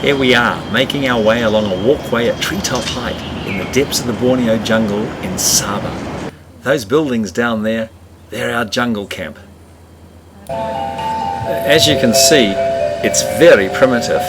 Here we are, making our way along a walkway at treetop height in the depths of the Borneo jungle in Sabah. Those buildings down there, they're our jungle camp. As you can see, it's very primitive.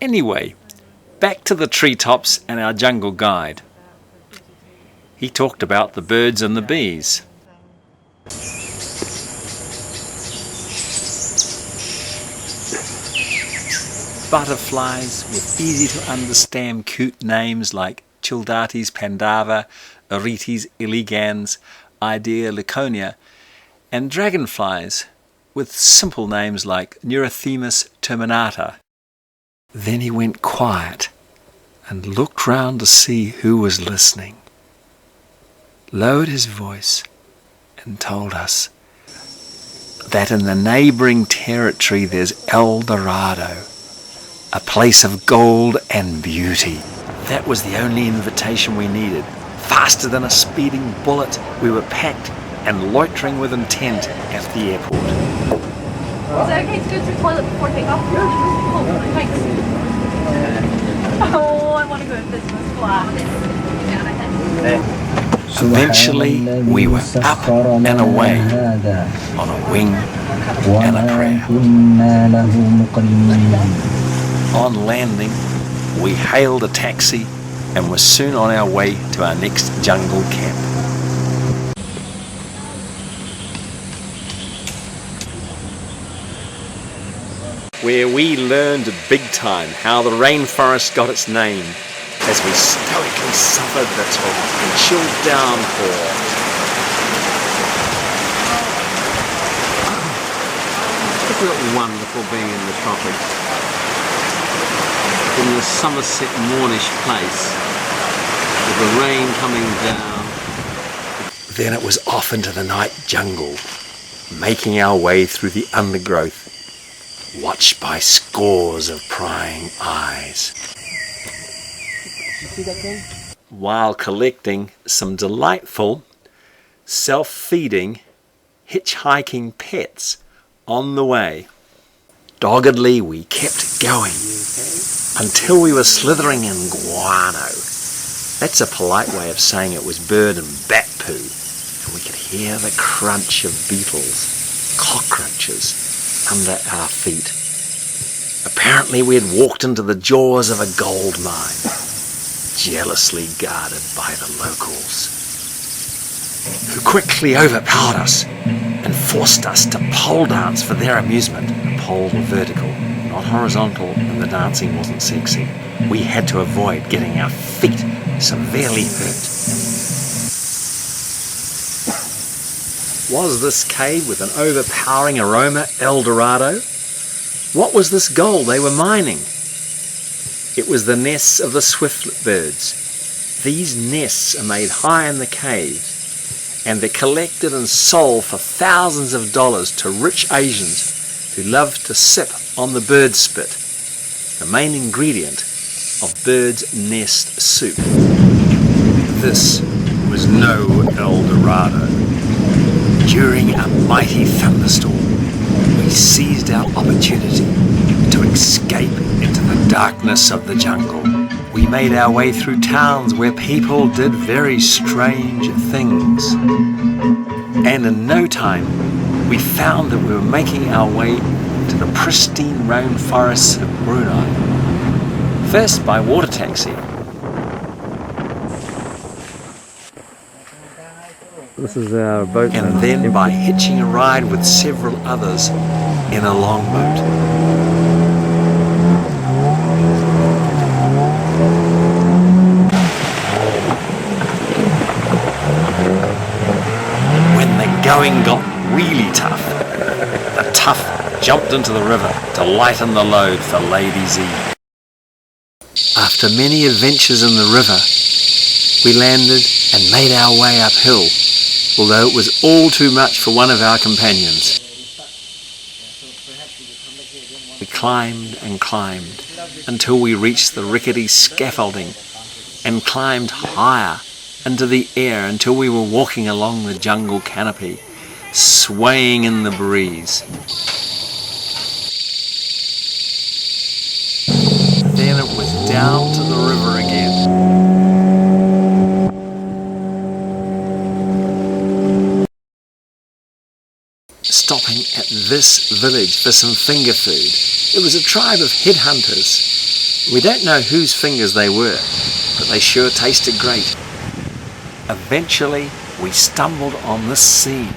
Anyway, back to the treetops and our jungle guide. He talked about the birds and the bees. Butterflies with easy to understand cute names like Childates pandava, Aretes elegans, Idea laconia, and dragonflies with simple names like Neurothemis terminata. Then he went quiet and looked round to see who was listening, lowered his voice and told us that in the neighbouring territory there's El-Dorado, a place of gold and beauty. That was the only invitation we needed. Faster than a speeding bullet, we were packed and loitering with intent at the airport. Is it okay to go to the toilet before takeoff? Oh, thanks. Oh, I want to go to business class. Eventually, we were up and away on a wing and a prayer. On landing, we hailed a taxi and were soon on our way to our next jungle camp. Where we learned big time how the rainforest got its name as we stoically suffered the torrential downpour. Isn't it wonderful being in the tropics? In the Somerset Moornish place, with the rain coming down. Then it was off into the night jungle, making our way through the undergrowth, watched by scores of prying eyes, while collecting some delightful, self-feeding, hitchhiking pets on the way. Doggedly we kept going until we were slithering in guano. That's a polite way of saying it was bird and bat poo, and we could hear the crunch of beetles, cockroaches, under our feet. Apparently we had walked into the jaws of a gold mine, jealously guarded by the locals, who quickly overpowered us and forced us to pole dance for their amusement. The poles were vertical, not horizontal, and the dancing wasn't sexy. We had to avoid getting our feet severely hurt. Was this cave with an overpowering aroma El-Dorado? What was this gold they were mining? It was the nests of the swiftlet birds. These nests are made high in the caves, and they're collected and sold for thousands of dollars to rich Asians who love to sip on the bird spit, the main ingredient of bird's nest soup. This was no El-Dorado. During a mighty thunderstorm, we seized our opportunity to escape into the darkness of the jungle. We made our way through towns where people did very strange things. And in no time, we found that we were making our way to the pristine rainforests of Brunei. First by water taxi. This is our boat. And then by hitching a ride with several others in a longboat. When the going got really tough, the tough jumped into the river to lighten the load for Lady Z. After many adventures in the river, we landed and made our way uphill, although it was all too much for one of our companions. We climbed and climbed until we reached the rickety scaffolding and climbed higher into the air until we were walking along the jungle canopy, swaying in the breeze. Then it was down to the river again. Stopping at this village for some finger food. It was a tribe of headhunters. We don't know whose fingers they were, but they sure tasted great. Eventually, we stumbled on this scene.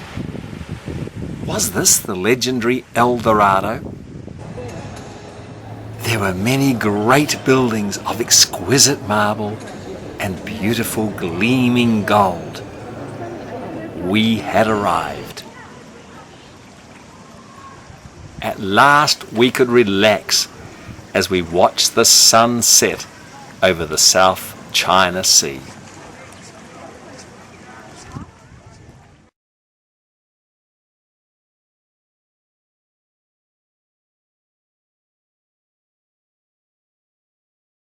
Was this the legendary El-Dorado? There were many great buildings of exquisite marble and beautiful gleaming gold. We had arrived. At last we could relax as we watched the sun set over the South China Sea.